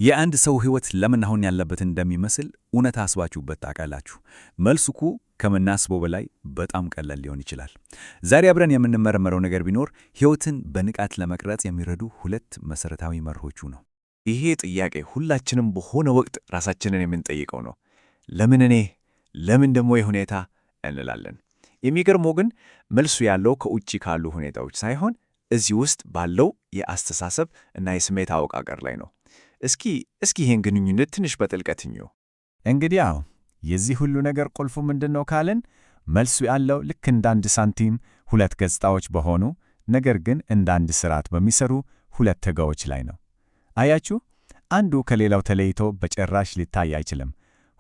የአንድ ሰው ሕይወት ለምን አሁን ያለበትን እንደሚመስል እውነት አስባችሁበት ታውቃላችሁ? መልሱ እኮ ከምናስበው በላይ በጣም ቀላል ሊሆን ይችላል። ዛሬ አብረን የምንመረመረው ነገር ቢኖር ሕይወትን በንቃት ለመቅረጽ የሚረዱ ሁለት መሠረታዊ መርሆቹ ነው። ይሄ ጥያቄ ሁላችንም በሆነ ወቅት ራሳችንን የምንጠይቀው ነው። ለምን እኔ? ለምን ደግሞ የሁኔታ እንላለን። የሚገርመው ግን መልሱ ያለው ከውጭ ካሉ ሁኔታዎች ሳይሆን እዚህ ውስጥ ባለው የአስተሳሰብ እና የስሜት አወቃቀር ላይ ነው። እስኪ ይህን ግንኙነት ትንሽ በጥልቀት እንየው። እንግዲህ የዚህ ሁሉ ነገር ቁልፉ ምንድነው ካልን መልሱ ያለው ልክ እንደ አንድ ሳንቲም ሁለት ገጽታዎች በሆኑ ነገር ግን እንደ አንድ ስርዓት በሚሰሩ ሁለት ተጋዎች ላይ ነው። አያችሁ፣ አንዱ ከሌላው ተለይቶ በጭራሽ ሊታይ አይችልም።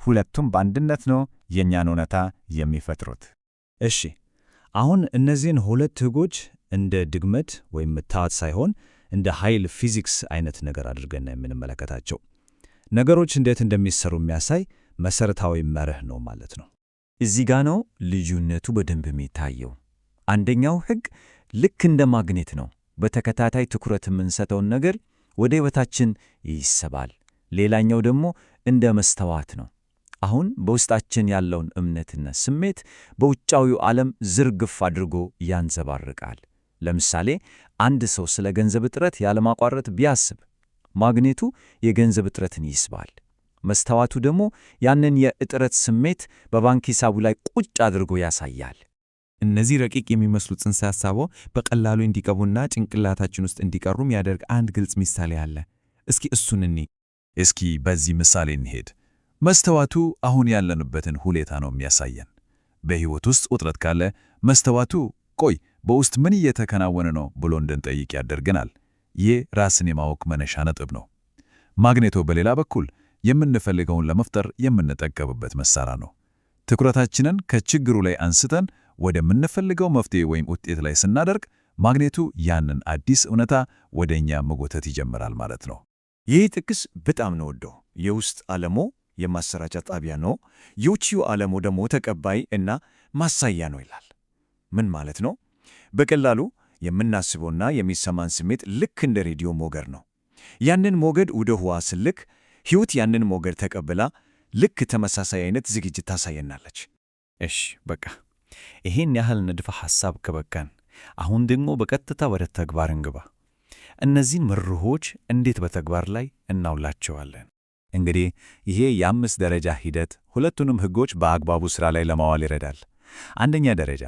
ሁለቱም በአንድነት ነው የእኛን እውነታ የሚፈጥሩት። እሺ፣ አሁን እነዚህን ሁለት ሕጎች እንደ ድግመት ወይም ምትሃት ሳይሆን እንደ ኃይል ፊዚክስ አይነት ነገር አድርገን የምንመለከታቸው ነገሮች እንዴት እንደሚሰሩ የሚያሳይ መሠረታዊ መርህ ነው ማለት ነው። እዚህ ጋ ነው ልዩነቱ በደንብ የሚታየው። አንደኛው ሕግ ልክ እንደ ማግኔት ነው። በተከታታይ ትኩረት የምንሰጠውን ነገር ወደ ሕይወታችን ይስባል። ሌላኛው ደግሞ እንደ መስተዋት ነው። አሁን በውስጣችን ያለውን እምነትና ስሜት በውጫዊው ዓለም ዝርግፍ አድርጎ ያንጸባርቃል። ለምሳሌ አንድ ሰው ስለ ገንዘብ እጥረት ያለማቋረጥ ቢያስብ ማግኔቱ የገንዘብ እጥረትን ይስባል። መስተዋቱ ደግሞ ያንን የእጥረት ስሜት በባንክ ሂሳቡ ላይ ቁጭ አድርጎ ያሳያል። እነዚህ ረቂቅ የሚመስሉ ጽንሰ ሐሳቦች በቀላሉ እንዲገቡና ጭንቅላታችን ውስጥ እንዲቀሩ የሚያደርግ አንድ ግልጽ ምሳሌ አለ። እስኪ እሱን እንይ። እስኪ በዚህ ምሳሌ እንሄድ። መስተዋቱ አሁን ያለንበትን ሁኔታ ነው የሚያሳየን። በሕይወት ውስጥ ውጥረት ካለ መስተዋቱ ቆይ በውስጥ ምን እየተከናወነ ነው ብሎ እንድንጠይቅ ያደርገናል። ይህ ራስን የማወቅ መነሻ ነጥብ ነው። ማግኔቶ በሌላ በኩል የምንፈልገውን ለመፍጠር የምንጠቀምበት መሳሪያ ነው። ትኩረታችንን ከችግሩ ላይ አንስተን ወደምንፈልገው መፍትሄ ወይም ውጤት ላይ ስናደርግ ማግኔቱ ያንን አዲስ እውነታ ወደ እኛ መጎተት ይጀምራል ማለት ነው። ይህ ጥቅስ በጣም ነው ወደው። የውስጥ ዓለሞ የማሰራጫ ጣቢያ ነው፣ የውጭው ዓለሞ ደግሞ ተቀባይ እና ማሳያ ነው ይላል። ምን ማለት ነው? በቀላሉ የምናስበውና የሚሰማን ስሜት ልክ እንደ ሬዲዮ ሞገድ ነው። ያንን ሞገድ ወደ ህዋ ስልክ ሕይወት ያንን ሞገድ ተቀብላ ልክ ተመሳሳይ አይነት ዝግጅት ታሳየናለች። እሺ በቃ ይሄን ያህል ንድፈ ሐሳብ ከበቃን፣ አሁን ደግሞ በቀጥታ ወደ ተግባር እንግባ። እነዚህን መርሆች እንዴት በተግባር ላይ እናውላቸዋለን? እንግዲህ ይሄ የ5 ደረጃ ሂደት ሁለቱንም ሕጎች በአግባቡ ሥራ ላይ ለማዋል ይረዳል። አንደኛ ደረጃ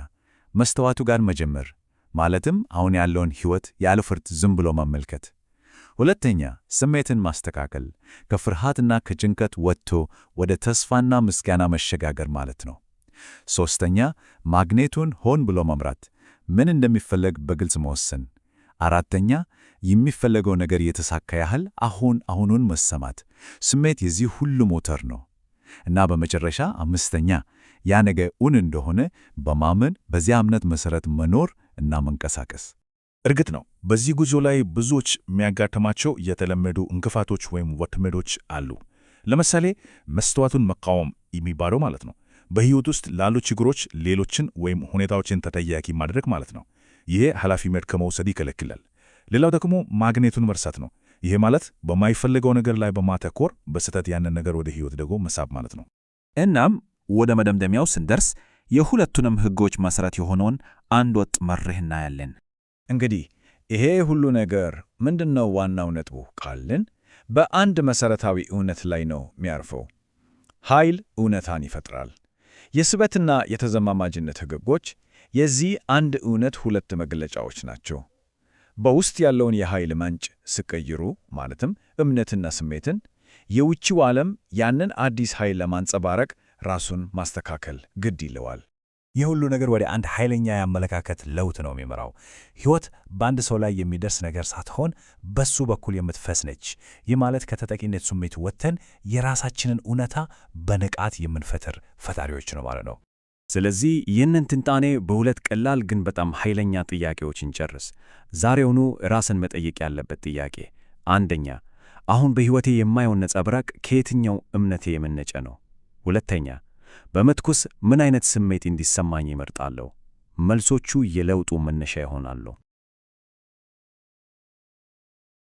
መስተዋቱ ጋር መጀመር፣ ማለትም አሁን ያለውን ሕይወት ያለ ፍርድ ዝም ብሎ መመልከት። ሁለተኛ ስሜትን ማስተካከል፣ ከፍርሃትና ከጭንቀት ወጥቶ ወደ ተስፋና ምስጋና መሸጋገር ማለት ነው። ሦስተኛ ማግኔቱን ሆን ብሎ መምራት፣ ምን እንደሚፈለግ በግልጽ መወሰን። አራተኛ የሚፈለገው ነገር የተሳካ ያህል አሁኑን መሰማት፣ ስሜት የዚህ ሁሉ ሞተር ነው። እና በመጨረሻ አምስተኛ ያ ነገር እውን እንደሆነ በማመን በዚያ እምነት መሠረት መኖር እና መንቀሳቀስ። እርግጥ ነው በዚህ ጉዞ ላይ ብዙዎች የሚያጋጥማቸው የተለመዱ እንቅፋቶች ወይም ወጥመዶች አሉ። ለምሳሌ መስተዋቱን መቃወም የሚባለው ማለት ነው። በሕይወት ውስጥ ላሉ ችግሮች ሌሎችን ወይም ሁኔታዎችን ተጠያቂ ማድረግ ማለት ነው። ይሄ ኃላፊነት ከመውሰድ ይከለክላል። ሌላው ደግሞ ማግኔቱን መርሳት ነው። ይሄ ማለት በማይፈልገው ነገር ላይ በማተኮር በስህተት ያንን ነገር ወደ ሕይወት ደግሞ መሳብ ማለት ነው። እናም ወደ መደምደሚያው ስንደርስ የሁለቱንም ሕጎች መሠረት የሆነውን አንድ ወጥ መርህ እናያለን። እንግዲህ ይሄ ሁሉ ነገር ምንድነው ዋናው ነጥቡ ካልን በአንድ መሠረታዊ እውነት ላይ ነው የሚያርፈው። ኃይል እውነታን ይፈጥራል። የስበትና የተዘማማጅነት ሕጎች የዚህ አንድ እውነት ሁለት መግለጫዎች ናቸው። በውስጥ ያለውን የኃይል ምንጭ ሲቀይሩ ማለትም እምነትና ስሜትን፣ የውጭው ዓለም ያንን አዲስ ኃይል ለማንጸባረቅ ራሱን ማስተካከል ግድ ይለዋል። ይህ ሁሉ ነገር ወደ አንድ ኃይለኛ የአመለካከት ለውጥ ነው የሚመራው። ሕይወት በአንድ ሰው ላይ የሚደርስ ነገር ሳትሆን በሱ በኩል የምትፈስ ነች። ይህ ማለት ከተጠቂነት ስሜት ወጥተን የራሳችንን እውነታ በንቃት የምንፈጥር ፈጣሪዎች ነው ማለት ነው። ስለዚህ ይህንን ትንታኔ በሁለት ቀላል ግን በጣም ኃይለኛ ጥያቄዎች እንጨርስ። ዛሬውኑ ራስን መጠየቅ ያለበት ጥያቄ፣ አንደኛ አሁን በሕይወቴ የማየውን ነጸብራቅ ከየትኛው እምነቴ የመነጨ ነው? ሁለተኛ በመትኩስ ምን አይነት ስሜት እንዲሰማኝ ይመርጣለሁ? መልሶቹ የለውጡ መነሻ ይሆናሉ።